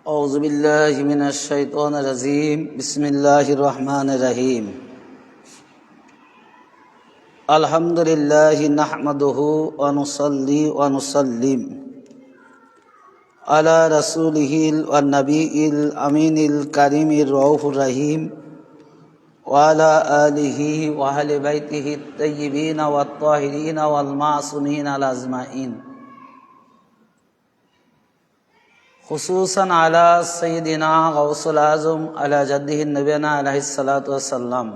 أعوذ بالله من الشيطان الرجيم بسم الله الرحمن الرحيم الحمد لله نحمده ونصلي ونسلم على رسوله والنبي الأمين الكريم الرؤوف الرحيم وعلى آله وأهل بيته الطيبين والطاهرين والمعصومين الأجمعين خصوصا على سيدنا غوث الأعظم على جده النبينا عليه الصلاة والسلام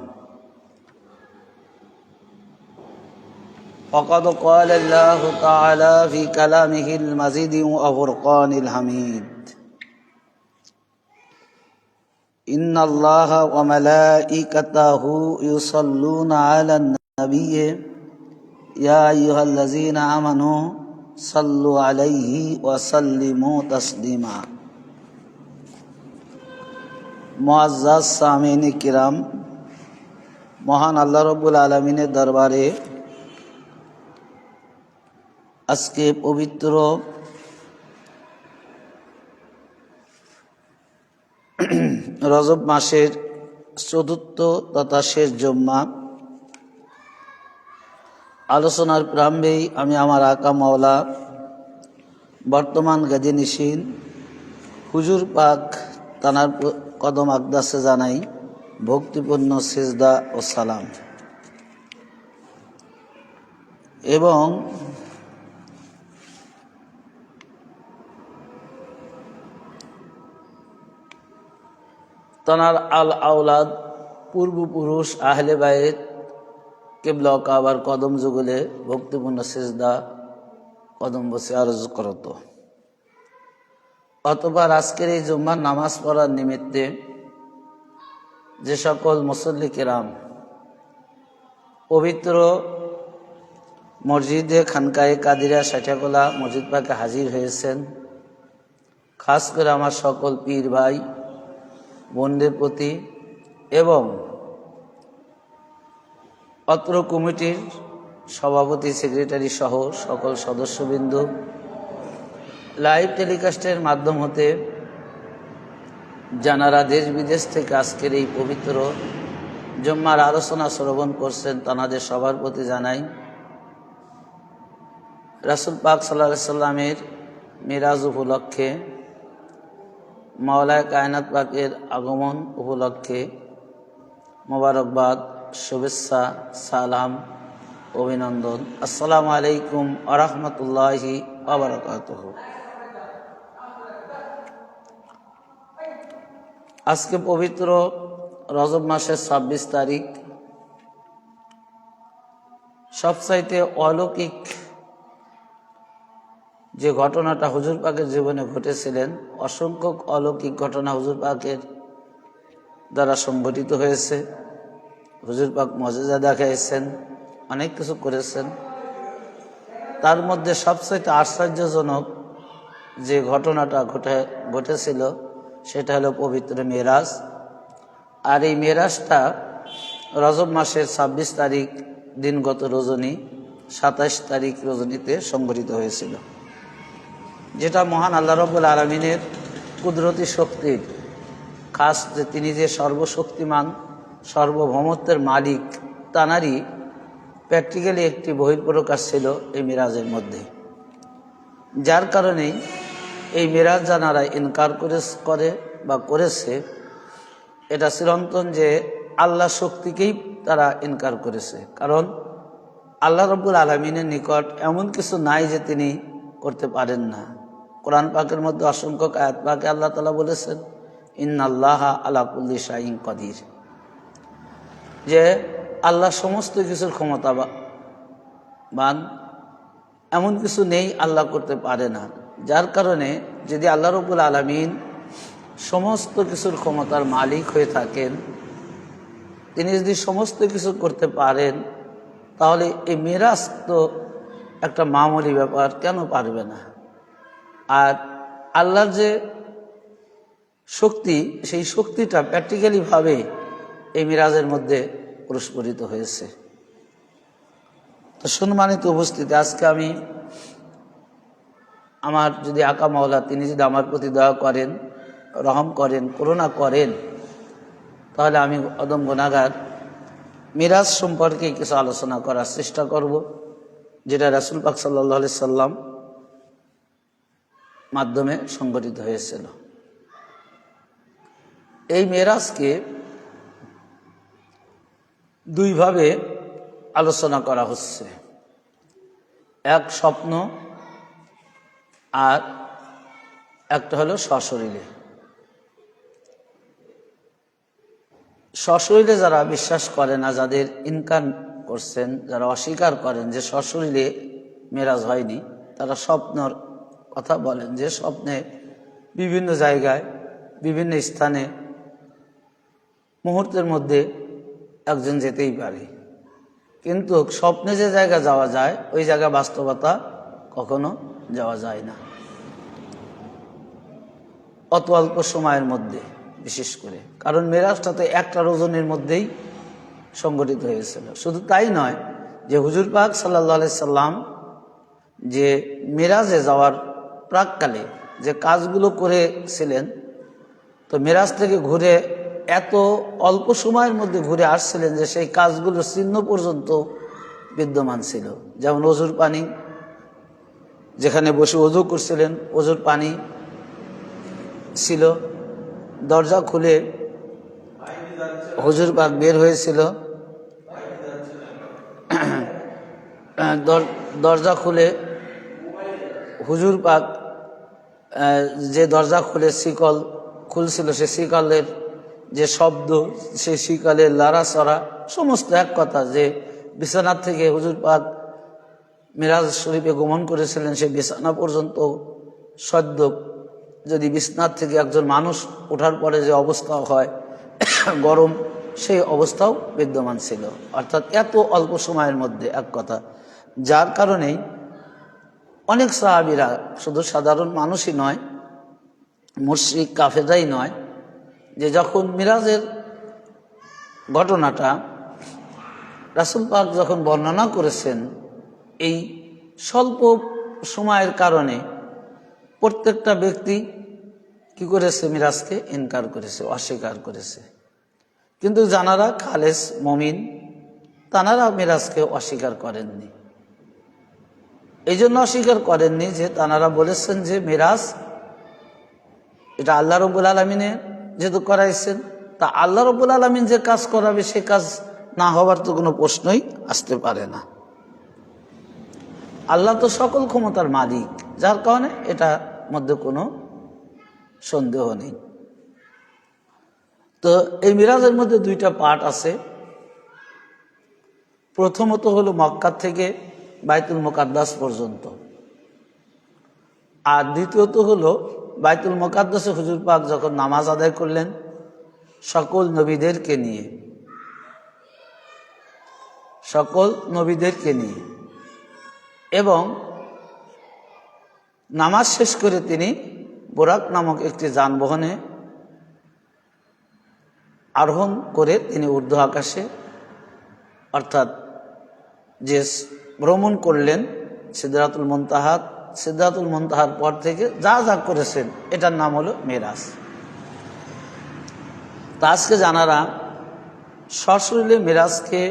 وقد قال الله تعالى في كلامه المجيد وفرقان الحميد إن الله وملائكته يصلون على النبي يا أيها الذين آمنوا صلوا عليه وسلموا تسليما মুআজ্জাজ সামিন কিরাম, মহান আল্লাহ রাব্বুল আলামিনের দরবারে আজকে পবিত্র রজব মাসের চতুর্থ তথা শেষ জুম্মা আলোচনার প্রারম্ভেই আমি আমার আকা মাওলা বর্তমান গাজীনিশিন হুজুর পাক তানার কদম আকদাসে জানাই ভক্তিপূর্ণ সিজদা ও সালাম এবং তানার আল আওলাদ পূর্বপুরুষ আহলে বাইত কিবলা কাবার কদম যুগলে ভক্তিপূর্ণ সিজদা কদম বসে আরজ করত। অতঃপর আজকের এই জুম্মার নামাজ পড়ার নিমিত্তে যে সকল মুসল্লি কিরাম পবিত্র মসজিদে খানকায়ে কাদিরা সাঁঠাগোলা মসজিদ পাকে হাজির হয়েছেন, খাস করে আমার সকল পীর ভাই বোনদের প্রতি এবং অত্র কমিটির সভাপতি সেক্রেটারি সহ সকল সদস্যবৃন্দ লাইভ টেলিকাস্টের মাধ্যম হতে যারা দেশ বিদেশ থেকে আজকের এই পবিত্র জুম্মার আলোচনা শ্রবণ করছেন তাদের সবার প্রতি জানাই রাসূল পাক সাল্লাল্লাহু আলাইহি সাল্লামের মিরাজ উপলক্ষে মাওলায়ে কায়নাত পাকের আগমন উপলক্ষে মোবারকবাদ, শুভেচ্ছা, সালাম, অভিনন্দন। আসসালামু আলাইকুম ওয়া রাহমাতুল্লাহি ওয়া বারাকাতুহু। আজকে পবিত্র রজব মাসের 26 তারিখ। সবচাইতে অলৌকিক যে ঘটনাটা হুজুর পাকের জীবনে ঘটেছিলেন, অসংখ্য অলৌকিক ঘটনা হুজুর পাকের দ্বারা সংঘটিত হয়েছে। হুজুর পাক মুজিজা দেখাইছেন, অনেক কিছু করেছেন। তার মধ্যে সবচেয়ে আশ্চর্যজনক যে ঘটনাটা ঘটেছিল সেটা হলো পবিত্র মেরাজ। আর এই মেরাজটা রজব মাসের 26 তারিখ দিনগত রজনী 27 তারিখ রজনীতে সংঘটিত হয়েছিল, যেটা মহান আল্লাহ রাব্বুল আলামিনের কুদরতি শক্তির খাস, যে তিনি যে সর্বশক্তিমান সর্বভৌমত্বের মালিক, তানারই প্র্যাকটিক্যালি একটি বহিঃপ্রকাশ ছিল এই মিরাজের মধ্যে। যার কারণেই এই মিরাজ যারা ইনকার করে বা করেছে, এটা চিরন্তন যে আল্লাহ শক্তিকেই তারা ইনকার করেছে। কারণ আল্লাহ রাব্বুল আলামিনের নিকট এমন কিছু নাই যে তিনি করতে পারেন না। কোরআন পাকের মধ্যে অসংখ্য আয়াত পাকে আল্লাহ তাআলা বলেছেন ইন্নাল্লাহা আলা কুল্লি শাইইন কাদির, যে আল্লাহ সমস্ত কিছুর ক্ষমতাবান, এমন কিছু নেই আল্লাহ করতে পারে না। যার কারণে যদি আল্লাহ রাব্বুল আলামিন সমস্ত কিছুর ক্ষমতার মালিক হয়ে থাকেন, তিনি যদি সমস্ত কিছু করতে পারেন, তাহলে এই মিরাজ তো একটা মামুলি ব্যাপার, কেন পারবে না? আর আল্লাহর যে শক্তি, সেই শক্তিটা প্র্যাকটিক্যালিভাবে এই মিরাজের মধ্যে প্রস্ফুটিত হয়েছে। তো সম্মানিত উপস্থিতি, আজকে আমি আমার যদি আকা মাওলা তিনি যদি আমার প্রতি দয়া করেন, রহম করেন, করুণা করেন, তাহলে আমি অদম গুনাহগার মিরাজ সম্পর্কে কিছু আলোচনা করার চেষ্টা করব, যেটা রাসূল পাক সাল্লাল্লাহু আলাইহি সাল্লাম মাধ্যমে সংগঠিত হয়েছিল। এই মিরাজকে দুইভাবে আলোচনা করা হচ্ছে, এক স্বপ্ন আর একটা হলো সশরীরে। সশরীরে যারা বিশ্বাস করে না, যাদের ইনকার করছেন, যারা অস্বীকার করেন যে সশরীরে মেরাজ হয়নি, তারা স্বপ্নর কথা বলেন যে স্বপ্নে বিভিন্ন জায়গায় বিভিন্ন স্থানে মুহূর্তের মধ্যে একজন যেতেই পারে, কিন্তু স্বপ্নে যে জায়গা যাওয়া যায় ওই জায়গা বাস্তবতা কখনো যাওয়া যায় না, অত অল্প সময়ের মধ্যে। বিশেষ করে কারণ মেরাজটা তো একটা রজনীর মধ্যেই সংগঠিত হয়েছিল। শুধু তাই নয়, যে হুজুর পাক সাল্লাল্লাহু আলাইহি সাল্লাম যে মেরাজে যাওয়ার প্রাককালে যে কাজগুলো করেছিলেন, তো মেরাজ থেকে ঘুরে এত অল্প সময়ের মধ্যে ঘুরে আসছিলেন যে সেই কাজগুলোর চিহ্ন পর্যন্ত বিদ্যমান ছিল। যেমন অজুর পানি, যেখানে বসে অজু করছিলেন অজুর পানি ছিল, দরজা খুলে হুজুর পাক বের হয়েছিল, দরজা খুলে হুজুর পাক যে দরজা খুলে শিকল খুলছিল, সে শিকলের যে শব্দ, সেই শিকলের লড়াচড়া সমস্ত এক কথা। যে বিছানার থেকে হুজুর পাক মিরাজ শরীফে গমন করেছিলেন, সেই বিছানা পর্যন্ত সদ্য, যদি বিছানার থেকে একজন মানুষ ওঠার পরে যে অবস্থা হয় গরম, সেই অবস্থাও বিদ্যমান ছিল। অর্থাৎ এত অল্প সময়ের মধ্যে এক কথা, যার কারণেই অনেক সাহাবীরা, শুধু সাধারণ মানুষই নয়, মুশরিক কাফেররাই নয়, যে যখন মিরাজের ঘটনাটা রাসূল পাক যখন বর্ণনা করেছেন, এই স্বল্প সময়ের কারণে প্রত্যেকটা ব্যক্তি কি করেছে, মিরাজকে ইনকার করেছে, অস্বীকার করেছে। কিন্তু যারা খালেস মুমিন, তারা মিরাজকে অস্বীকার করেননি। এই জন্য অস্বীকার করেননি যে তারা বলেছেন যে মিরাজ এটা আল্লাহ রাব্বুল আলামিনের যেহেতু করাইছেন, তা আল্লাহ রাব্বুল আলামিন যে কাজ করাবে সে কাজ না হওয়ার তো কোনো প্রশ্নই আসতে পারে না। আল্লাহ তো সকল ক্ষমতার মালিক, যার কারণে এটার মধ্যে কোনো সন্দেহ নেই। তো এই মিরাজের মধ্যে দুইটা পার্ট আছে। প্রথমত হলো মক্কা থেকে বাইতুল মুকাদ্দাস পর্যন্ত, আর দ্বিতীয়ত হলো বাইতুল মুকাদ্দাসে হুজুর পাক যখন নামাজ আদায় করলেন সকল নবীদেরকে নিয়ে, সকল নবীদেরকে নিয়ে, এবং নামাজ শেষ করে তিনি বুরাক নামক একটি যানবাহনে আরোহণ করে তিনি ঊর্ধ্ব আকাশে, অর্থাৎ যে ভ্রমণ করলেন সিদরাতুল মুনতাহা, সিদরাতুল মুনতাহার পর থেকে যা যা করেছেন এটার নাম হলো মেরাজ। তা আজকে যারা সশরীরে মেরাজকে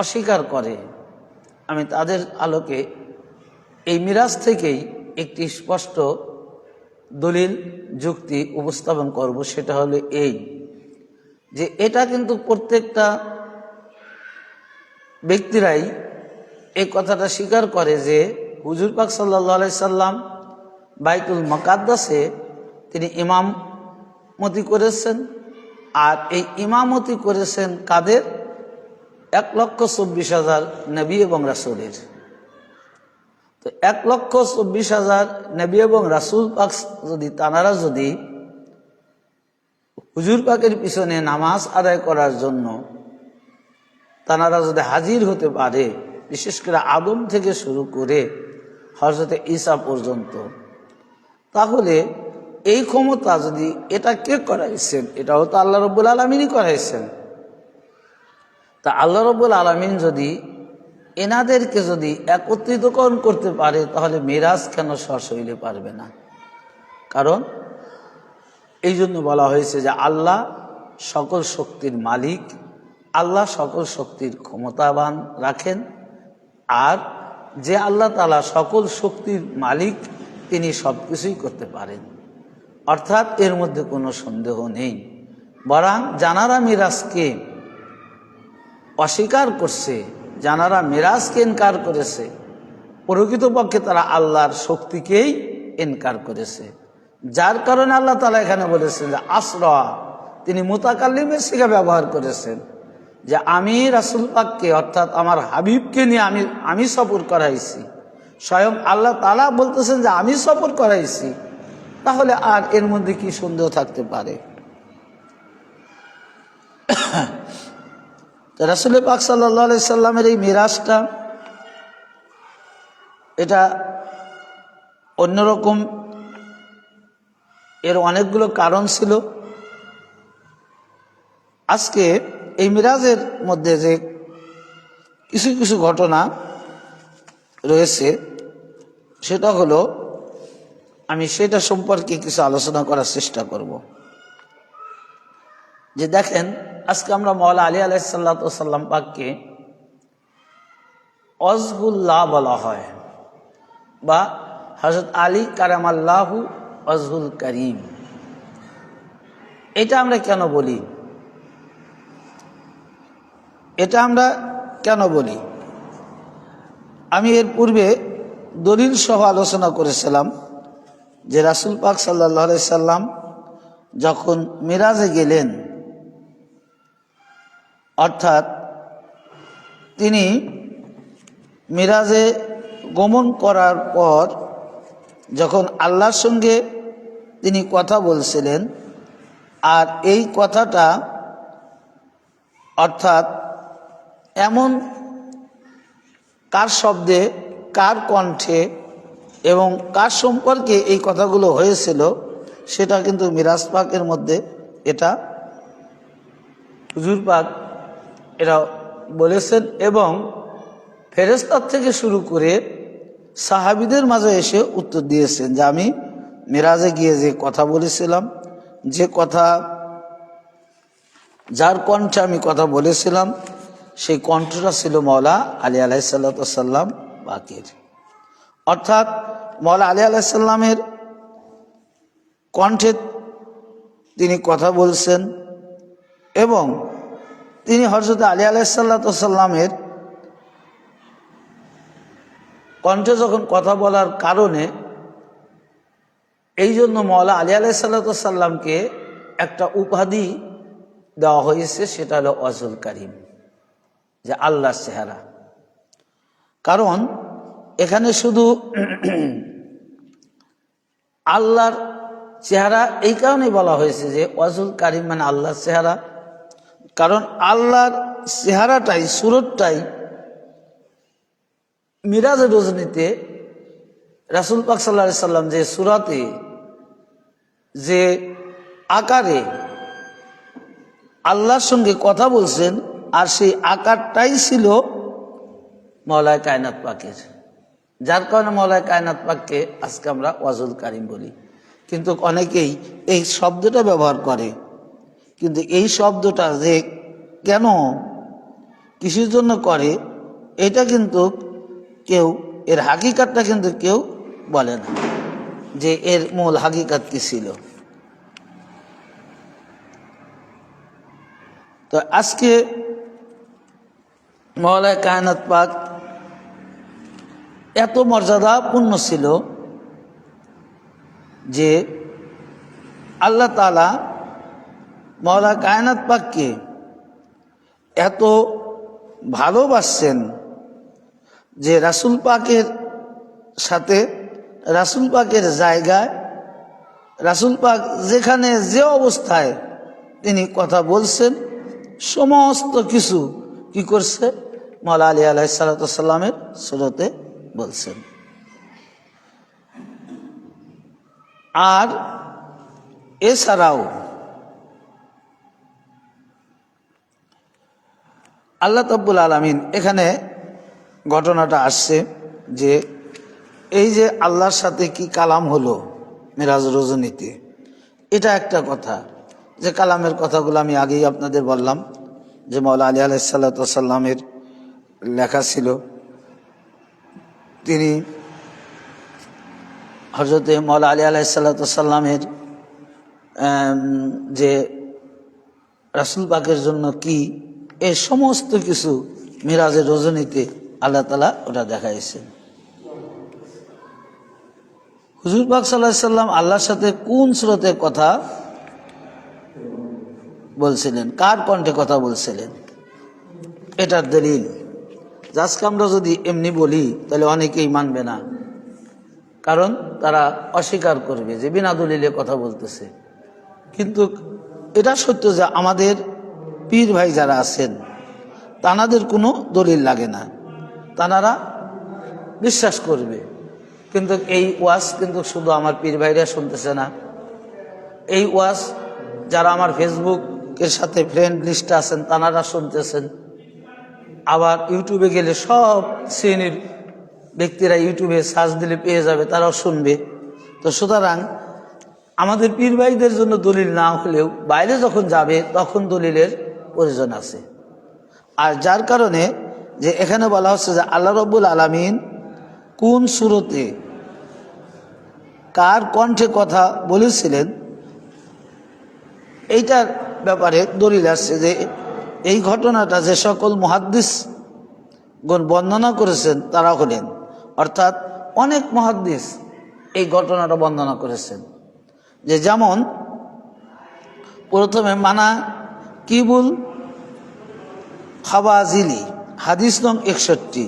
অস্বীকার করে, আমি তাদের আলোকে এই মিরাজ থেকেই একটি স্পষ্ট দলিল যুক্তি উপস্থাপন করব। সেটা হলো এই যে এটা কিন্তু প্রত্যেকটা ব্যক্তিরাই এই কথাটা স্বীকার করে যে হুজুর পাক সাল্লাল্লাহু আলাইহি সাল্লাম বাইতুল মুকাদ্দাসে তিনি ইমামতি করেছেন, আর এই ইমামতি করেছেন কাদের? 1,24,000 নবী এবং রাসূলের। তো 1,24,000 নবী এবং রাসূল পাক যদি তানারা যদি হুজুর পাকের পিছনে নামাজ আদায় করার জন্য তানারা যদি হাজির হতে পারে, বিশেষ করে আদম থেকে শুরু করে হযরত ঈসা পর্যন্ত, তাহলে এই ক্ষমতা যদি এটা কে করাইছেন? এটাও তো আল্লাহ রাব্বুল আলামিনই করাইছেন। তা আল্লাহ রাব্বুল আলামিন যদি এনাদেরকে যদি একত্রিতকরণ করতে পারে, তাহলে মিরাজ কেন সশরীরে পারবে না? কারণ এই জন্য বলা হয়েছে যে আল্লাহ সকল শক্তির মালিক, আল্লাহ সকল শক্তির ক্ষমতাবান রাখেন। আর যে আল্লাহ তাআলা সকল শক্তির মালিক, তিনি সব কিছুই করতে পারেন, অর্থাৎ এর মধ্যে কোনো সন্দেহ নেই। বরং যারা মিরাজকে অস্বীকার করছে, যারা মিরাজকে ইনকার করেছে, প্রকৃতপক্ষে তারা আল্লাহর শক্তিকেই ইনকার করেছে। যার কারণে আল্লাহ তাআলা এখানে বলেছেন যে আসরা, তিনি মুতাকাল্লিমের শিখা ব্যবহার করেছেন যে আমি রাসূল পাককে অর্থাৎ আমার হাবিবকে নিয়ে আমি সফর করাইছি। স্বয়ং আল্লাহ তাআলা বলতেছেন যে আমি সফর করাইছি, তাহলে আর এর মধ্যে কি সন্দেহ থাকতে পারে? রাসূল পাক সাল্লাল্লাহু আলাইহি সাল্লামের এই মিরাজটা এটা অন্যরকম, এর অনেকগুলো কারণ ছিল। আজকে এই মিরাজের মধ্যে যে কিছু কিছু ঘটনা রয়েছে, সেটা হলো আমি সেটা সম্পর্কে কিছু আলোচনা করার চেষ্টা করব। যে দেখেন, আজকে আমরা মাওলা আলী আলাইহিসসালাতু ওয়াসসালাম পাককে ওয়াজহুল্লাহ বলা হয়, বা হযরত আলী কারামাল্লাহু ওয়াজহুল করিম। এটা আমরা কেন বলি? আমি এর পূর্বে দলিল সহ আলোচনা করেছিলাম যে রাসূল পাক সাল্লাল্লাহু আলাইহি সাল্লাম যখন মিরাজে গেলেন, অর্থাৎ তিনি মিরাজে গমন করার পর যখন আল্লাহর সঙ্গে তিনি কথা বলছিলেন, আর এই কথাটা অর্থাৎ এমন কার শব্দে, কার কণ্ঠে এবং কার সম্পর্কে এই কথাগুলো হয়েছিল, সেটা কিন্তু মিরাজ পাকের মধ্যে এটা হুজুর পাক এরা বলেছেন। এবং ফেরেশতার থেকে শুরু করে সাহাবীদের মাঝে এসে উত্তর দিয়েছেন যে আমি মিরাজে গিয়ে যে কথা বলেছিলাম, যে কথা, যার কণ্ঠে আমি কথা বলেছিলাম, সেই কণ্ঠটা ছিল মাওলা আলী আলাইহিসসালাতু ওয়াসসালাম পাকের। অর্থাৎ মাওলা আলী আলাইহিসসালামের কণ্ঠে তিনি কথা বলছেন, এবং তিনি হযরত আলী আলাইহিসসালাতু ওয়াসসালামের কণ্ঠে যখন কথা বলার কারণে এই জন্য মাওলা আলী আলাইহিসসালাতু ওয়াসসালামকে একটা উপাধি দেওয়া হয়েছে, সেটা হলো ওয়াজহুল করিম, যে আল্লাহর চেহারা। কারণ এখানে শুধু আল্লাহর চেহারা এই কারণেই বলা হয়েছে যে ওয়াজহুল করিম মানে আল্লাহর চেহারা, কারণ আল্লাহর চেহারাটাই, সুরতটাই মিরাজের রজনীতে রাসূল পাক সাল্লাল্লাহু আলাইহি সাল্লাম যে সুরাতে, যে আকারে আল্লাহর সঙ্গে কথা বলছেন, আর সেই আকারটাই ছিল মাওলায়ে কায়নাত পাকের। যার কারণে মাওলায়ে কায়নাত পাককে আজকে আমরা ওয়াজহুল করিম বলি। কিন্তু অনেকেই এই শব্দটা ব্যবহার করে, কিন্তু এই শব্দটা যে কেন, কিসের জন্য করে, এটা কিন্তু কেউ, এর হাকিকাতটা কিন্তু কেউ বলে না যে এর মূল হাকিকাত কি ছিল। তো আজকে মাওলায়ে কায়নাত পাক এত মর্যাদাপূর্ণ ছিল যে আল্লাহ তাআলা মাওলা কায়নাত পাককে এত ভালোবাসছেন যে রাসূল পাকের সাথে, রাসূল পাকের জায়গায়, রাসূল পাক যেখানে যে অবস্থায় তিনি কথা বলছেন, সমস্ত কিছু কি করছে, মাওলা আলী আলাইহিসসালাতু ওয়াসসালামের সুরতে বলছেন। আর এছাড়াও আল্লাহ রাব্বুল আলামিন, এখানে ঘটনাটা আসছে যে এই যে আল্লাহর সাথে কি কালাম হলো মিরাজ রজনীতে, এটা একটা কথা। যে কালামের কথাগুলো আমি আগেই আপনাদের বললাম, যে মওলা আলী আলাইহিসসালামের লেখা ছিল। তিনি হযরতে মওলা আলী আলাইহিসসালামের যে রাসূল পাকের জন্য কি, এই সমস্ত কিছু মিরাজের রজনীতে আল্লাহ তাআলা ওটা দেখাইছেন। হুজুর পাক সাল্লাল্লাহু আলাইহি সাল্লাম আল্লাহর সাথে কোন সুরতে কথা বলছিলেন, কার কণ্ঠে কথা বলছিলেন, এটার দলিল। আজকে আমরা যদি এমনি বলি তাহলে অনেকেই মানবে না, কারণ তারা অস্বীকার করবে যে বিনা দলিলে কথা বলতেছে। কিন্তু এটা সত্য যে আমাদের পীর ভাই যারা আছেন তানাদের কোনো দলিল লাগে না, তানারা বিশ্বাস করবে। কিন্তু এই ওয়াজ কিন্তু শুধু আমার পীর ভাইরা শুনতেছে না, এই ওয়াজ যারা আমার ফেসবুকের সাথে ফ্রেন্ড লিস্টে আছেন তানারা শুনতেছেন। আবার ইউটিউবে গেলে সব শ্রেণীর ব্যক্তিরা ইউটিউবে সার্চ দিলে পেয়ে যাবে, তারাও শুনবে। তো সুতরাং আমাদের পীর ভাইদের জন্য দলিল না হলেও বাইরে যখন যাবে তখন দলিলের প্রয়োজন আছে। আর যার কারণে যে এখানে বলা হচ্ছে যে আল্লাহ রাব্বুল আলামিন কোন সূরতে কার কণ্ঠে কথা বলেছিলেন, এইটার ব্যাপারে দলিল আসছে যে এই ঘটনাটা যে সকল মুহাদ্দিস গণ বর্ণনা করেছেন তারা হলেন, অর্থাৎ অনেক মুহাদ্দিস এই ঘটনাটা বর্ণনা করেছেন। যে যেমন প্রথমে মানা কিবুল খাওয়াজিলি হাদিস নং 61,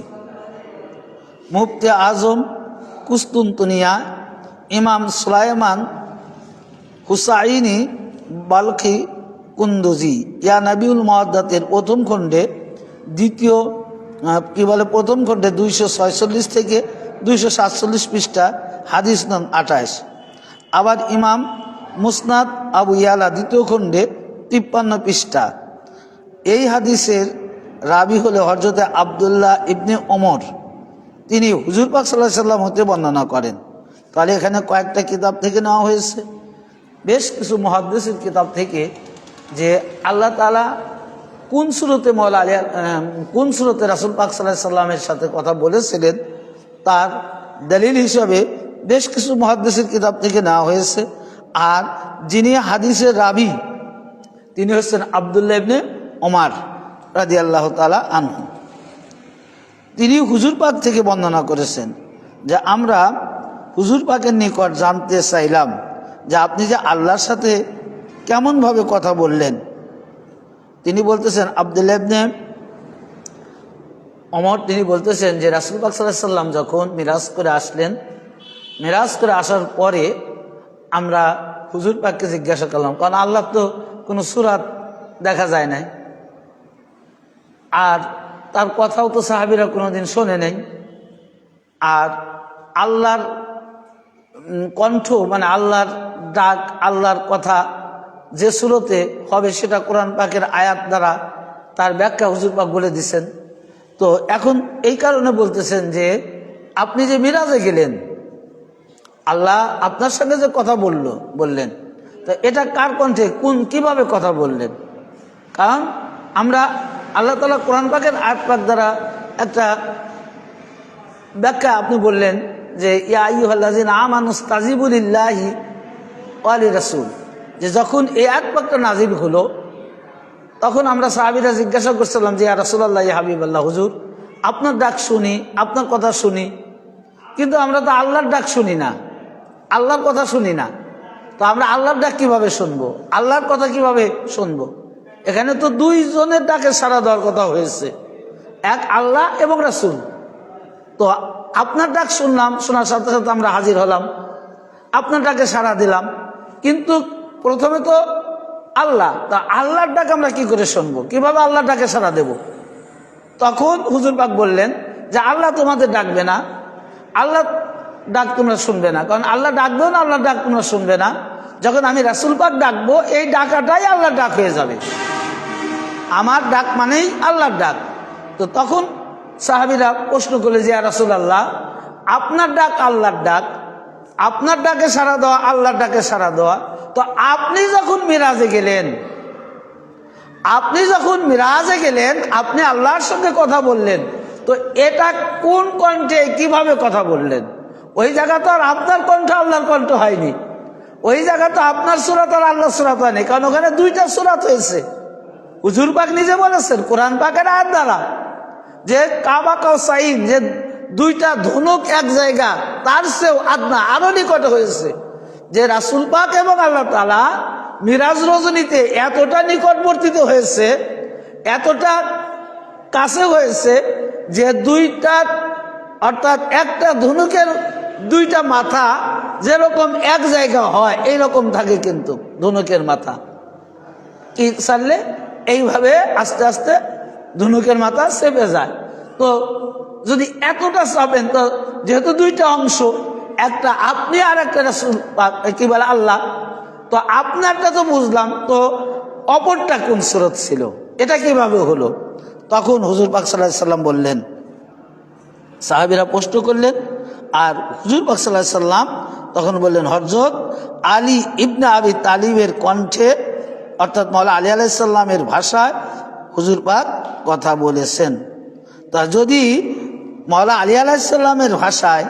মুফতি আজম কুস্তুনতুনিয়া ইমাম সুলাইমান হুসাইনি বালখি কুন্দুজি ইয়া নবিউল মুওয়াদ্দাতের প্রথম খণ্ডে দ্বিতীয় প্রথম খণ্ডে 246 থেকে 247 পৃষ্ঠা হাদিস নং 28। আবার ইমাম মুসনাদ আবু ইয়ালা দ্বিতীয় খণ্ডে 53 পৃষ্ঠা। এই হাদিসের রাবি হলে হযরতে আব্দুল্লাহ ইবনে ওমর, তিনি হুজুর পাক সাল্লাল্লাহু আলাইহি সাল্লাম হতে বর্ণনা করেন। তাহলে এখানে কয়েকটা কিতাব থেকে নেওয়া হয়েছে, বেশ কিছু মুহাদ্দিসের কিতাব থেকে, যে আল্লাহ তাআলা কোন সূরতে মওলা আলী কোন সূরতে রাসূল পাক সাল্লাল্লাহু আলাইহি সাল্লামের সাথে কথা বলেছিলেন তার দলিল হিসাবে বেশ কিছু মুহাদ্দিসের কিতাব থেকে নেওয়া হয়েছে। আর যিনি হাদিসের রাবি তিনি হচ্ছেন আব্দুল্লাহ ইবনে ওমর রাদিয়াল্লাহু তাআলা আনহু। তিনি হুজুর পাক থেকে বর্ণনা করেছেন যে আমরা হুজুর পাকের নিকট জানতে চাইলাম যে আপনি যে আল্লাহর সাথে কেমনভাবে কথা বললেন। তিনি বলতেছেন, আব্দুল্লাহ ইবনে ওমর তিনি বলতেছেন যে রাসূল পাক সাল্লাল্লাহু আলাইহি সাল্লাম যখন মিরাজ করে আসলেন, মিরাজ করে আসার পরে আমরা হুজুর পাককে জিজ্ঞাসা করলাম, কারণ আল্লাহ তো কোনো সূরাত দেখা যায় নাই, আর তার কথাও তো সাহাবীরা কোনোদিন শোনে নাই। আর আল্লাহর কণ্ঠ মানে আল্লাহর ডাক, আল্লাহর কথা যে সূরতে হবে সেটা কোরআন পাকের আয়াত দ্বারা তার ব্যাখ্যা হুজুর পাক বলে দিছেন। তো এখন এই কারণে বলতেছেন যে আপনি যে মিরাজে গেলেন, আল্লাহ আপনার সঙ্গে যে কথা বললেন, তো এটা কার কণ্ঠে কিভাবে কথা বললেন? কারণ আমরা আল্লাহ তাআলা কোরআন পাকের আয়াত পাক দ্বারা একটা ব্যাখ্যা আপনি বললেন যে ইয়া আইয়ুহাল্লাযিনা আমানুস্তাজিবু লিল্লাহি ওয়া লিরাসূল, যে যখন এই আয়াত পাকটা নাজিল হলো তখন আমরা সাহাবীরা জিজ্ঞাসা করছিলাম যে ইয়া রাসূলুল্লাহ, ইয়া হাবিবাল্লাহ, হুজুর আপনার ডাক শুনি, আপনার কথা শুনি, কিন্তু আমরা তো আল্লাহর ডাক শুনি না, আল্লাহর কথা শুনি না। তো আমরা আল্লাহর ডাক কিভাবে শুনবো, আল্লাহর কথা কিভাবে শুনবো? এখানে তো দুইজনের ডাকে সাড়া দেওয়ার কথা হয়েছে, এক আল্লাহ এবং রাসূল। তো আপনার ডাক শুনলাম, শোনার সাথে সাথে আমরা হাজির হলাম, আপনার ডাকে সাড়া দিলাম, কিন্তু প্রথমে তো আল্লাহ, তা আল্লাহর ডাক আমরা কি করে শুনবো, কিভাবে আল্লাহর ডাকে সাড়া দেব? তখন হুজুর পাক বললেন যে আল্লাহ তোমাদের ডাকবে না, আল্লাহ ডাক তোমরা শুনবে না, কারণ আল্লাহ ডাকবেও না, আল্লাহর ডাক তোমরা শুনবে না। যখন আমি রাসূল পাক ডাকবো, এই ডাকাটাই আল্লাহর ডাক হয়ে যাবে, আমার ডাক মানেই আল্লাহর ডাক। তো তখন সাহাবীরা প্রশ্ন করলে যে ইয়া রাসূলুল্লাহ, আপনার ডাক আল্লাহর ডাক, আপনার ডাকে সাড়া দেওয়া, আল্লাহর ডাকে সাড়া দেওয়া। তো আপনি যখন মিরাজে গেলেন, আপনি আল্লাহর সঙ্গে কথা বললেন, তো এটা কোন কণ্ঠে কিভাবে কথা বললেন? ওই জায়গা তো আর আপনার কণ্ঠ আল্লাহর কণ্ঠ হয়নি, ওই জায়গা তো আপনার সূরাত আর আল্লাহর সূরাত হয়নি, কারণ ওখানে দুইটা সূরাত হয়েছে। হুজুর পাক নিজে বলেছেন কোরআন পাকের আয়াত দ্বারা যে কাবা কাউসাইন, যে দুইটা ধনুক এক জায়গা, তার চেয়েও আদনা, আরো নিকটে হয়েছে। যে রাসূল পাক এবং আল্লাহ তাআলা মিরাজ রজনীতে এতটা নিকটবর্তীতে হয়েছে, এতটা কাছে হয়েছে যে দুইটা, অর্থাৎ একটা ধনুকের দুইটা মাথা যেরকম এক জায়গা হয় এইরকম থাকে, কিন্তু ধনুকের মাথা কি ছাড়লে এইভাবে আস্তে আস্তে ধনুকের মাথা চেপে যায়। তো যদি এতটা চাপেন, তো যেহেতু দুইটা অংশ, একটা আপনি আর একটা রাসূল কি বলে আল্লাহ, তো আপনারটা তো বুঝলাম, তো অপরটা কোন সূরত ছিল, এটা কিভাবে হলো? তখন হুজুর পাক সাল্লাল্লাহু আলাইহি সাল্লাম বললেন, সাহাবীরা প্রশ্ন করলেন, আর হুজুর পাক সাল্লাল্লাহু আলাইহি সাল্লাম তখন বললেন, হযরত আলী ইবনে আবি তালিবের কণ্ঠে, অর্থাৎ মাওলানা আলী আলাইহিস সালামের ভাষায় হুজুর পাক কথা বলেছেন। তা যদি মাওলানা আলী আলাইহিস সালামের ভাষায়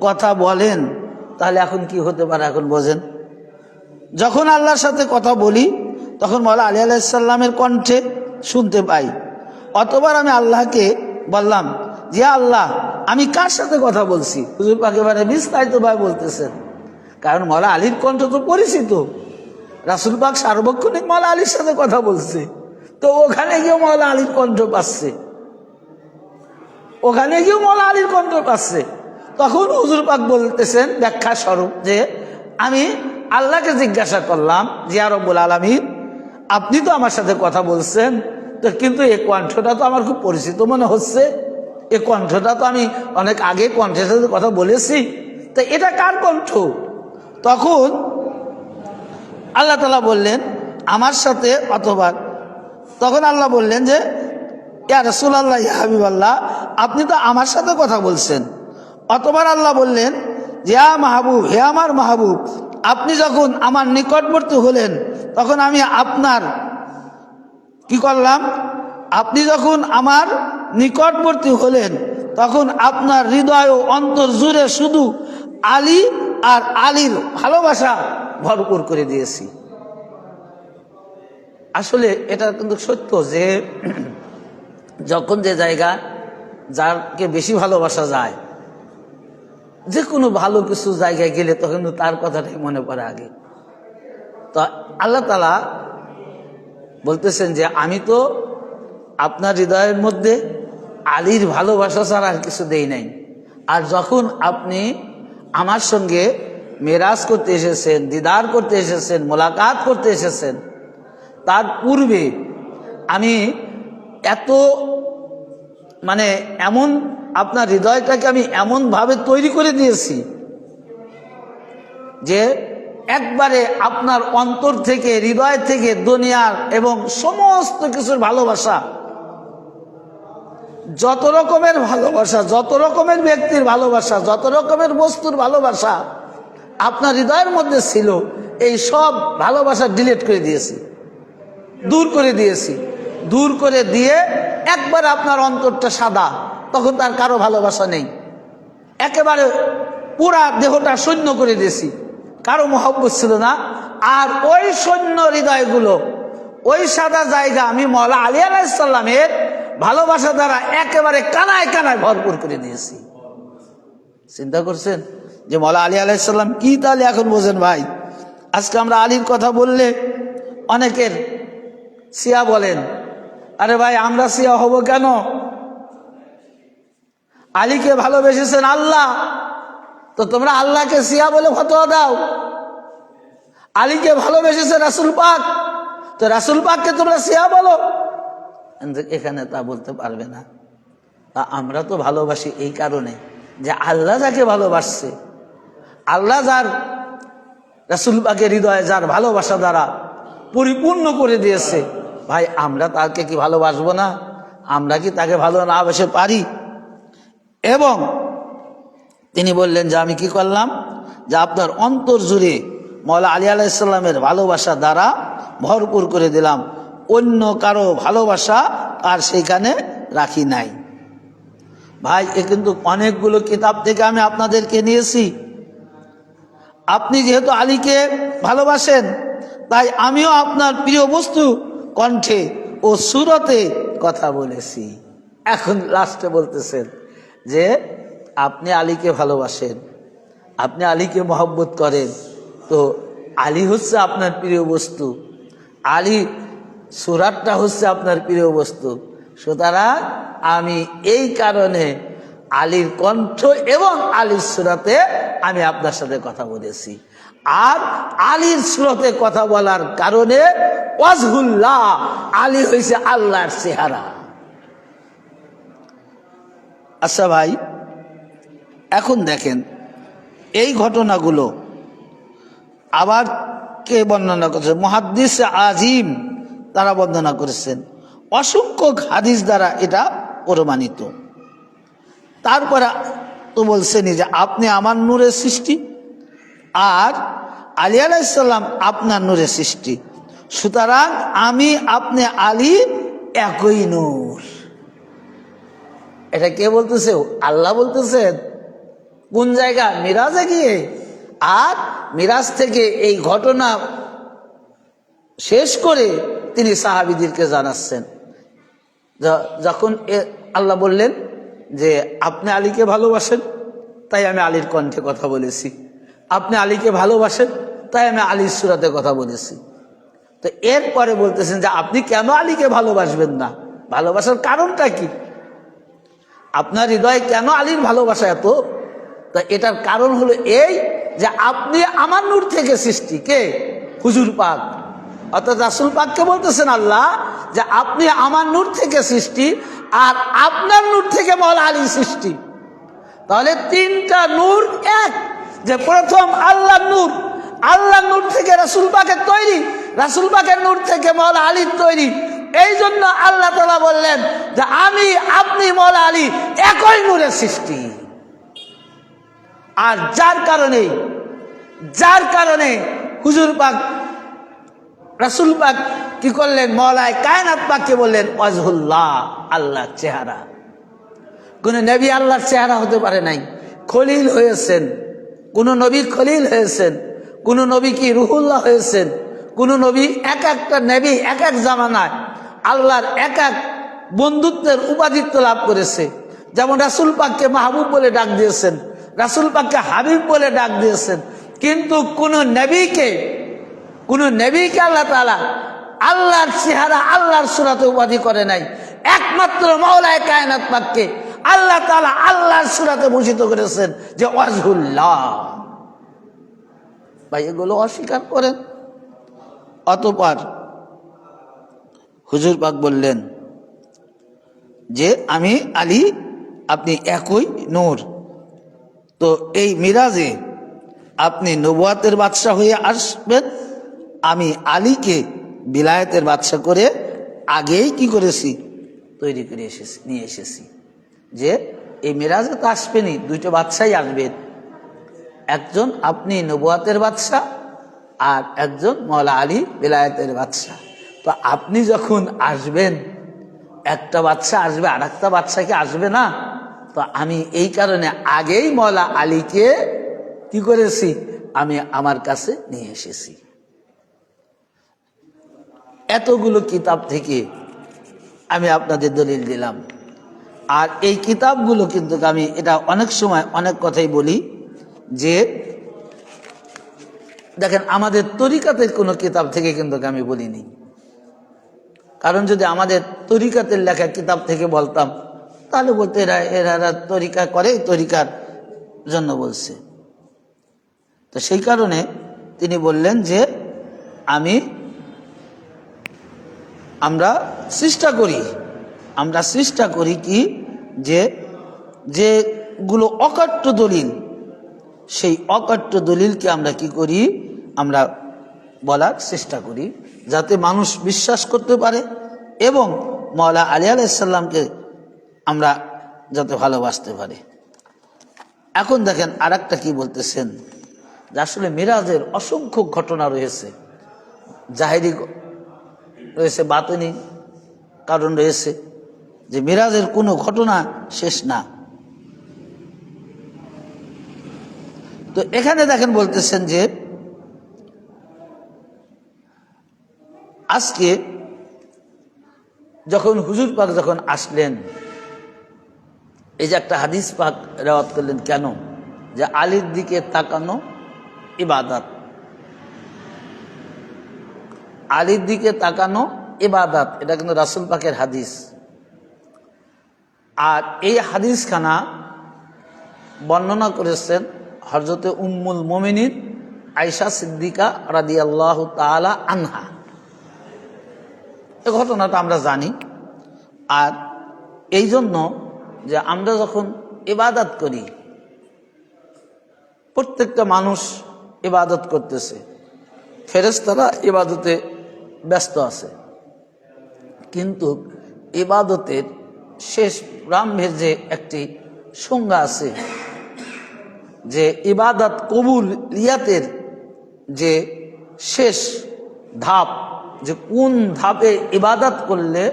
কথা বলেন, তাহলে এখন কি হতে পারে? এখন বোঝেন, যখন আল্লাহর সাথে কথা বলি তখন মাওলানা আলী আলাইহিস সালামের কণ্ঠে শুনতে পাই। অতবার আমি আল্লাহকে বললাম, যে আল্লাহ, আমি কার সাথে কথা বলছি? হুজুর পাক এবারে বিস্তারিতভাবে বলতেছেন, কারণ মাওলানা আলীর কণ্ঠ তো পরিচিত, রাসূল পাক সার্বক্ষণিক মাওলানা আলীর সাথে কথা বলছে, তো ওখানে গিয়ে মাওলানা আলীর কণ্ঠ পাচ্ছে, তখন হুজুর পাক বলতেছেন ব্যাখ্যা স্বরূপ যে আমি আল্লাহকে জিজ্ঞাসা করলাম, যে ইয়া রব্বুল আলামিন, আপনি তো আমার সাথে কথা বলছেন, তো কিন্তু এই কণ্ঠটা তো আমার খুব পরিচিত মনে হচ্ছে, এই কণ্ঠটা তো আমি অনেক আগে কণ্ঠের সাথে কথা বলেছি, তো এটা কার কণ্ঠ? তখন আল্লাহ তাআলা বললেন আমার সাথে, অথবা তখন আল্লাহ বললেন যে ইয়া রাসূলুল্লাহ, ইয়া হাবিবাল্লাহ, আপনি তো আমার সাথে কথা বলছেন। অতবার আল্লাহ বললেন, ইয়া মাহবুব, হে আমার মাহবুব, আপনি যখন আমার নিকটবর্তী হলেন তখন আমি আপনার কি করলাম? আপনি যখন আমার নিকটবর্তী হলেন তখন আপনার হৃদয় ও অন্তর জুড়ে শুধু আলী আর আলীর ভালোবাসা ভরপুর করে দিয়েছি। আসলে এটা কিন্তু সত্য যে যখন যে জায়গা যাকে বেশি ভালোবাসা যায়, যে কোনো ভালো কিছু জায়গায় গেলে তখন তার কথাটাই মনে পড়ে আগে। তো আল্লাহ তাআলা বলতেছেন যে আমি তো আপনার হৃদয়ের মধ্যে আলীর ভালোবাসা ছাড়া আর কিছু দেই নাই। আর যখন আপনি আমার সঙ্গে মেরাজ করতে এসেছেন, দিদার করতে এসেছেন, মোলাকাত করতে এসেছেন, তার পূর্বে আমি এত এমন আপনার হৃদয়টাকে আমি এমনভাবে তৈরি করে দিয়েছি যে একবারে আপনার অন্তর থেকে, হৃদয় থেকে দুনিয়ার এবং সমস্ত কিছুর ভালোবাসা, যত রকমের ভালোবাসা, যত রকমের ব্যক্তির ভালোবাসা, যত রকমের বস্তুর ভালোবাসা আপনার হৃদয়ের মধ্যে ছিল, এই সব ভালোবাসা ডিলিট করে দিয়েছি, দূর করে দিয়েছি। দূর করে দিয়ে একবার আপনার অন্তরটা সাদা, তখন তার কারো ভালোবাসা নেই, একেবারে পুরা দেহটা শূন্য করে দিয়েছি, কারো মহব্বত ছিল না। আর ওই শূন্য হৃদয়গুলো, ওই সাদা জায়গা আমি মাওলানা আলী আলাইহিস সালামের ভালোবাসা দ্বারা একেবারে কানায় কানায় ভরপুর করে দিয়েছি। চিন্তা করছেন যে মাওলানা আলী আলাইহিস সালাম কি? তাহলে এখন বোঝেন ভাই, আজকে আমরা আলীর কথা বললে অনেকের শিয়া বলেন, আরে ভাই আমরা শিয়া হব কেন? আলীকে ভালোবেসেছেন আল্লাহ, তো তোমরা আল্লাহকে শিয়া বলে ফতোয়া দাও। আলীকে ভালোবেসেছে রাসূল পাক, তো রাসূল পাককে তোমরা শিয়া বলো। এখানে তা বলতে পারবে না। তা আমরা তো ভালোবাসি এই কারণে যে আল্লাহ যাকে ভালোবাসছে, আল্লাহ যার রাসূল পাকের হৃদয়ে যার ভালোবাসা দ্বারা পরিপূর্ণ করে দিয়েছে, ভাই আমরা তাকে কি ভালোবাসবো না? আমরা কি তাকে ভালো না বাসতে পারি? এবং তিনি বললেন যে আমি কি করলাম? যে আপনার অন্তর জুড়ে মওলা আলী আলাইহিস সালামের ভালোবাসা দ্বারা ভরপুর করে দিলাম, অন্য কারো ভালোবাসা আর সেইখানে রাখি নাই। ভাই, এ কিন্তু অনেকগুলো কিতাব থেকে আমি আপনাদেরকে নিয়েছি। আপনি যেহেতু আলীকে ভালোবাসেন, তাই আমিও আপনার প্রিয় বস্তু কণ্ঠে ও সুরতে কথা বলেছি। এখন লাস্টে বলতেছেন যে আপনি আলীকে ভালোবাসেন, আপনি আলীকে মহব্বত করেন, তো আলী হচ্ছে আপনার প্রিয় বস্তু, আলী সুরাতটা হচ্ছে আপনার প্রিয় বস্তু। সুতরাং আমি এই কারণে আলীর কণ্ঠ এবং আলীর সুরাতে আমি আপনার সাথে কথা বলেছি। আর আলীর সুরাতে কথা বলার কারণে ওয়াজহুল্লাহ, আলী হয়েছে আল্লাহর চেহারা। আচ্ছা ভাই, এখন দেখেন এই ঘটনাগুলো আবার কে বর্ণনা করেছে? মুহাদ্দিস আজিম তারা বর্ণনা করেছেন, অসংখ্য হাদিস দ্বারা এটা প্রমাণিত। তারপরে তো বলছেনই যে আপনি আমার নূরের সৃষ্টি আর আলী আলাইহিস সালাম আপনার নূরের সৃষ্টি, সুতরাং আমি আপনি আলী একই নূর। এটা কে বলতেছে? আল্লাহ বলতেছেন। কোন জায়গা? মিরাজে গিয়ে। আর মিরাজ থেকে এই ঘটনা শেষ করে তিনি সাহাবীদেরকে জানাচ্ছেন। যখন আল্লাহ বললেন যে আপনি আলীকে ভালোবাসেন, তাই আমি আলীর কণ্ঠে কথা বলেছি, আপনি আলীকে ভালোবাসেন, তাই আমি আলীর সুরাতে কথা বলেছি। তো এরপরে বলতেছেন যে আপনি কেন আলীকে ভালোবাসবেন না, ভালোবাসার কারণটা কি? আপনার হৃদয়ে কেন আলীর ভালোবাসা এত? তা এটার কারণ হলো এই যে আপনি আমার নূর থেকে সৃষ্টি। কে? হুজুর পাক, অর্থাৎ রাসূল পাককে বলতেছেন আল্লাহ যে আপনি আমার নূর থেকে সৃষ্টি আর আপনার নূর থেকে মওলা আলীর সৃষ্টি। তাহলে তিনটা নূর এক, যে প্রথম আল্লাহর নূর, আল্লাহর নূর থেকে রাসূল পাকের তৈরি, রাসূল পাকের নূর থেকে মওলা আলীর তৈরি। এই জন্য আল্লাহ তাআলা বললেন যে আমি আপনি মওলা আলী একই নূরের সৃষ্টি। আর যার কারণে হুজুর পাক রাসূল পাক কি করলেন? মওলায়ে কায়নাত পাককে বললেন ওয়াজহুল্লাহ, আল্লাহর চেহারা। কোন নবী আল্লাহর চেহারা হতে পারে নাই, খলিল হয়েছেন। কোন নবী খলিল হয়েছেন, কোন নবী কি রুহুল্লাহ হয়েছেন, কোন নবী এক একটা নবী এক এক জামানায় আল্লাহর এক এক বন্ধুত্বের উপাধিত্ব লাভ করেছে। যেমন রাসূল পাককে মাহবুব বলে ডাক দিয়েছেন, রাসূল পাককে হাবিব বলে ডাক দিয়েছেন। কিন্তু কোন নবীকে আল্লাহ তাআলা আল্লাহর চেহারা, আল্লাহর সুরাতে উপাধি করে নাই। একমাত্র মওলায়ে কায়নাত পাককে আল্লাহ তাআলা আল্লাহর সুরাতে ভূষিত করেছেন যে ওয়াজহুল্লাহ। ভাই, এগুলো অস্বীকার করেন। অতঃপর হুজুর পাক বললেন যে আমি আলী আপনি একই নূর। তো এই মিরাজে আপনি নবুয়াতের বাদশা হয়ে আসবেন, আমি আলীকে বিলায়েতের বাদশা করে আগেই কি করেছি? তৈরি করে নিয়ে এসেছি। যে এই মিরাজে তো আসবেনই, দুইটা বাদশাই আসবেন, একজন আপনি নবুয়াতের বাদশা আর একজন মওলা আলী বিলায়েতের বাদশা। তো আপনি যখন আসবেন, একটা বাদশা আসবে, আর একটা বাদশা কি আসবে না? তো আমি এই কারণে আগেই মওলা আলীকে কি করেছি? আমি আমার কাছে নিয়ে এসেছি। এতগুলো কিতাব থেকে আমি আপনাদের দলিল দিলাম। আর এই কিতাবগুলো কিন্তু আমি এটা অনেক সময় অনেক কথাই বলি যে দেখেন আমাদের তরিকাতের কোনো কিতাব থেকে কিন্তু আমি বলিনি। কারণ যদি আমাদের তরিকাতের লেখা কিতাব থেকে বলতাম তাহলে বলতে এরা তরিকা করে, তরিকার জন্য বলছে। তো সেই কারণে তিনি বললেন যে আমরা চেষ্টা করি কি যে যেগুলো অকাট্য দলিল, সেই অকাট্য দলিলকে আমরা কি করি? আমরা বলার চেষ্টা করি যাতে মানুষ বিশ্বাস করতে পারে এবং মওলা আলী আলাইহিস সালামকে আমরা যাতে ভালোবাসতে পারি। এখন দেখেন আরেকটা কি বলতেছেন যে আসলে মিরাজের অসংখ্য ঘটনা রয়েছে, জাহেরি রয়েছে, বাতিনি কারণ রয়েছে, যে মিরাজের কোনো ঘটনা শেষ না। তো এখানে দেখেন বলতেছেন যে আজকে যখন হুজুর পাক যখন আসলেন, এই যে একটা হাদিস পাক রেওয়াত করলেন, কেন? যে আলীর দিকে তাকানো ইবাদত, আলীর দিকে তাকানো ইবাদত, এটা কিন্তু রাসূল পাকের হাদিস। আর এই হাদিসখানা বর্ণনা করেছেন হযরতে উম্মুল মুমিনিন আয়েশা সিদ্দিকা রাদিয়াল্লাহু তাআলা আনহা। এই ঘটনাটা আমরা জানি। আর এই জন্য যে আমরা যখন ইবাদত করি, প্রত্যেকটা মানুষ ইবাদত করতেছে, ফেরেশতারা ইবাদতে ব্যস্ত আছে, কিন্তু ইবাদতের শেষ প্রারম্ভের যে একটি সংজ্ঞা আছে, যে ইবাদত কবুলিয়াতের যে শেষ ধাপ, যে কোন ধাপে ইবাদত করলে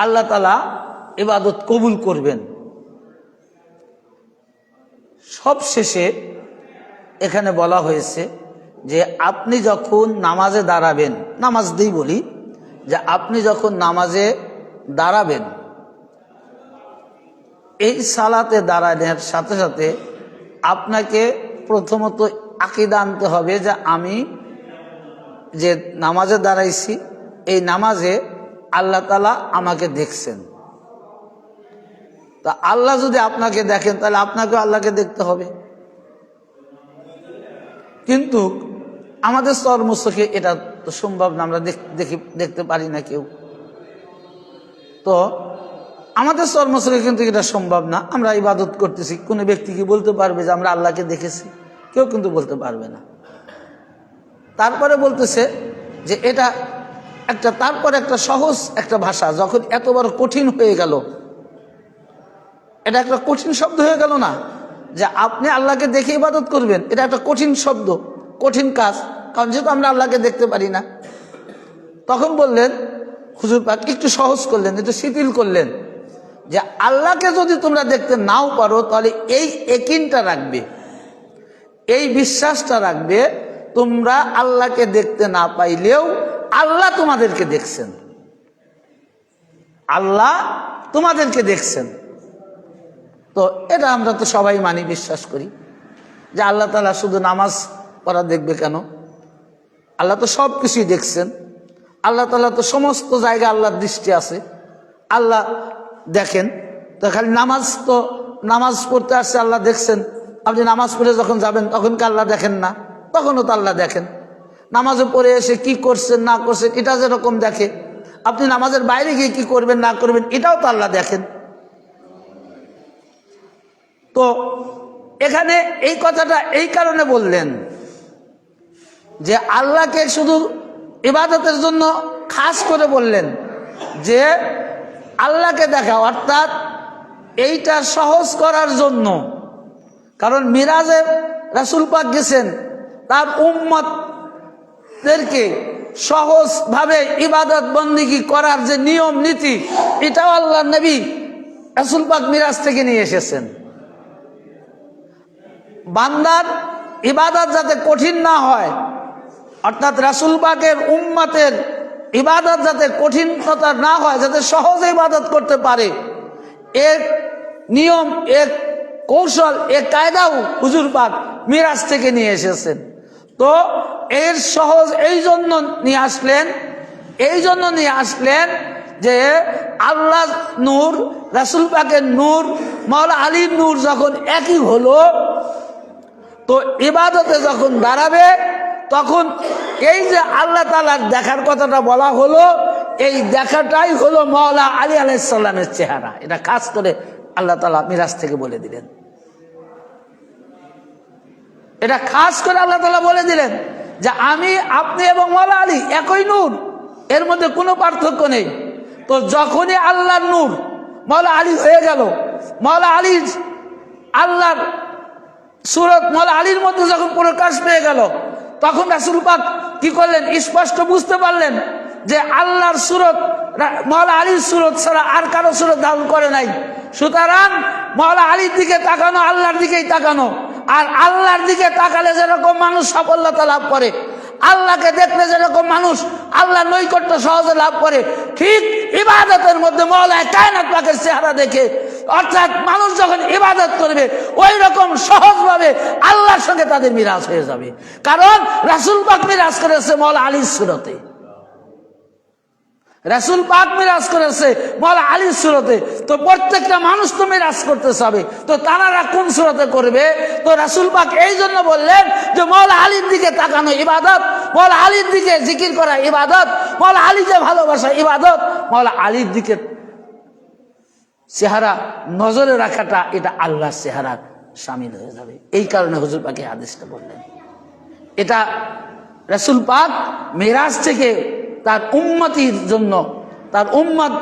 আল্লাহ তাআলা ইবাদত কবুল করবেন, সব শেষে এখানে বলা হয়েছে যে আপনি যখন নামাজে দাঁড়াবেন, নামাজ দিই বলি, যে আপনি যখন নামাজে দাঁড়াবেন, এই সালাতে দাঁড়ানোর সাথে সাথে আপনাকে প্রথমত আকীদা আনতে হবে যে আমি যে নামাজে দাঁড়াইছি, এই নামাজে আল্লাহ তাআলা আমাকে দেখছেন। তা আল্লাহ যদি আপনাকে দেখেন, তাহলে আপনাকে আল্লাহকে দেখতে হবে। কিন্তু আমাদের চর্মচোখে এটা তো সম্ভব না, আমরা দেখতে পারি না কেউ। তো আমাদের চর্মচোখে কিন্তু এটা সম্ভব না। আমরা ইবাদত করতেছি, কোনো ব্যক্তি কি বলতে পারবে যে আমরা আল্লাহকে দেখেছি? কেউ কিন্তু বলতে পারবে না। তারপরে বলতেছে যে এটা একটা, তারপর একটা সহজ একটা ভাষা যখন এত বড় কঠিন হয়ে গেল, এটা একটা কঠিন শব্দ হয়ে গেল না, যে আপনি আল্লাহকে দেখে ইবাদত করবেন, এটা একটা কঠিন শব্দ, কঠিন কাজ, কারণ যেহেতু আমরা আল্লাহকে দেখতে পারি না। তখন বললেন হুজুর পাক, একটু সহজ করলেন, একটু শিথিল করলেন, যে আল্লাহকে যদি তোমরা দেখতে নাও পারো, তাহলে এই ইয়াকিনটা রাখবে, এই বিশ্বাসটা রাখবে, তোমরা আল্লাহকে দেখতে না পাইলেও আল্লাহ তোমাদেরকে দেখছেন, আল্লাহ তোমাদেরকে দেখছেন। তো এটা আমরা তো সবাই মানি, বিশ্বাস করি যে আল্লাহ তাআলা শুধু নামাজ পড়া দেখবে কেন? আল্লাহ তো সব কিছুই দেখছেন। আল্লাহ তাআলা তো সমস্ত জায়গায় আল্লাহর দৃষ্টি আছে, আল্লাহ দেখেন। তো খালি নামাজ, তো নামাজ পড়তে আসছে, আল্লাহ দেখছেন। আপনি নামাজ পড়ে যখন যাবেন, তখন কি আল্লাহ দেখেন না? তখনও তো আল্লাহ দেখেন। নামাজে পড়ে এসে কি করছেন না করছেন, এটা যেরকম দেখে, আপনি নামাজের বাইরে গিয়ে কি করবেন না করবেন, এটাও তো আল্লাহ দেখেন। তো এখানে এই কথাটা এই কারণে বললেন যে আল্লাহকে শুধু ইবাদতের জন্য খাস করে বললেন, যে আল্লাহকে দেখা, অর্থাৎ এইটা সহজ করার জন্য। কারণ মিরাজে রাসূল পাক গেছেন তার উম্মতদেরকে সহজভাবে ইবাদত বন্দেগী করার যে নিয়ম নীতি, এটাও আল্লাহর নবী রাসূল পাক মিরাজ থেকে নিয়ে এসেছেন। বান্দার ইবাদত যাতে কঠিন না হয়, অর্থাৎ রাসূল পাকের উম্মতের ইবাদত যাতে কঠিনতা না হয়, যাতে সহজে ইবাদত করতে পারে, এক নিয়ম, এক কৌশল, এক কায়দাও হুজুর পাক মিরাজ থেকে নিয়ে এসেছেন। তো এর সহজ এই জন্য নিয়ে আসলেন, যে আল্লাহ নূর, রাসূল পাকের নূর, মাওলা আলীর নূর যখন একই হলো, তো ইবাদতে যখন দাঁড়াবে, তখন এই যে আল্লাহ তাআলার দেখার কথাটা বলা হলো, এই দেখাটাই হলো মাওলা আলী আলাইহিস সালামের চেহারা। এটা খাস করে আল্লাহ তাআলা মিরাজ থেকে বলে দিলেন। এটা খাস করে আল্লাহ তাআলা বলে দিলেন যে আমি, আপনি এবং মাওলা আলী একই নূর, এর মধ্যে কোনো পার্থক্য নেই। তো যখনই আল্লাহর নূর মাওলা আলী হয়ে গেল, মাওলা আলী আল্লাহর সূরত মাওলা আলীর মধ্যে যখন প্রকাশ পেয়ে গেল, তখন রাসূল পাক কি করলেন? স্পষ্ট বুঝতে পারলেন যে আল্লাহর সূরত মাওলা আলীর সূরত ছাড়া আর কারো সূরত ধারণ করে নাই। সুতরাং মাওলা আলীর দিকে তাকানো, আল্লাহর দিকেই তাকানো। আর আল্লাহর দিকে তাকালে যেরকম মানুষ সফলতা লাভ করে, আল্লাহকে দেখলে যেরকম মানুষ আল্লাহ নৈকট্য সহজে লাভ করে, ঠিক ইবাদতের মধ্যে মাওলা কায়নাত পাকের চেহারা দেখে, অর্থাৎ মানুষ যখন ইবাদত করবে ওই রকম সহজভাবে আল্লাহর সঙ্গে তাদের মিরাজ হয়ে যাবে। কারণ রাসূল পাক মিরাজ করেছে মাওলা আলীর সূরতে, রাসূল পাক মিরাজ করেছে মাওলা আলীর সূরতে। তো প্রত্যেকটা মানুষ তো মিরাজ করতে চাবে, তো তারা কোন সূরতে করবে? তো রাসূল পাক এই জন্য বললেন যে মাওলা আলীর দিকে তাকানো ইবাদত, মাওলা আলীর দিকে জিকির করা ইবাদত, মাওলা আলীকে ভালোবাসা ইবাদত, মাওলা আলীর দিকে চেহারা নজরে রাখাটা এটা আল্লাহর চেহারা শামিল হয়ে যাবে। এই কারণে হুজুর পাক এই হাদিসটা বললেন। এটা রাসূল পাক মিরাজ থেকে তার উম্মতির জন্য, তার উম্মত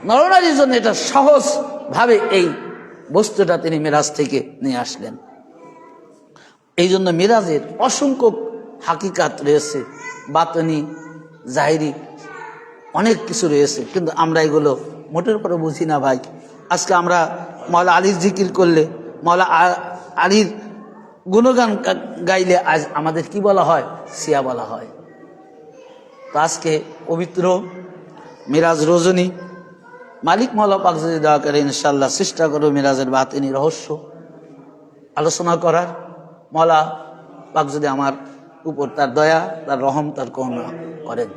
নরনারীর জন্য এটা সহজ ভাবে এই বস্তুটা তিনি মিরাজ থেকে নিয়ে আসলেন। এই জন্য মিরাজের অসংখ্য হাকিকাত রয়েছে, বাতনি জাহিরি অনেক কিছু রয়েছে, কিন্তু আমরা এগুলো মোটের উপরে বুঝি না ভাই। আজকে আমরা মাওলা আলীর জিকির করলে, মাওলা আলীর গুণগান গাইলে আজ আমাদের কি বলা হয়? সিয়া বলা হয়। তো আজকে পবিত্র মিরাজ রজনী, মালিক মাওলা পাক যদি দয়া করে ইনশাআল্লাহ চেষ্টা করো মিরাজের বাতিনি রহস্য আলোচনা করার। মাওলা পাক যদি আমার উপর তার দয়া, তার রহম, তার করুণা করেন।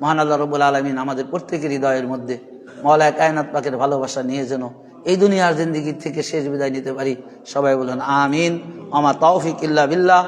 মহান আল্লাহ রাব্বুল আলামিন আমাদের প্রত্যেকের হৃদয়ের মধ্যে মাওলা কায়নাত পাকের ভালোবাসা নিয়ে যেন এই দুনিয়ার জিন্দেগি থেকে শেষ বিদায় নিতে পারি। সবাই বলেন আমিন। আমা তৌফিক ইল্লা বিল্লাহ।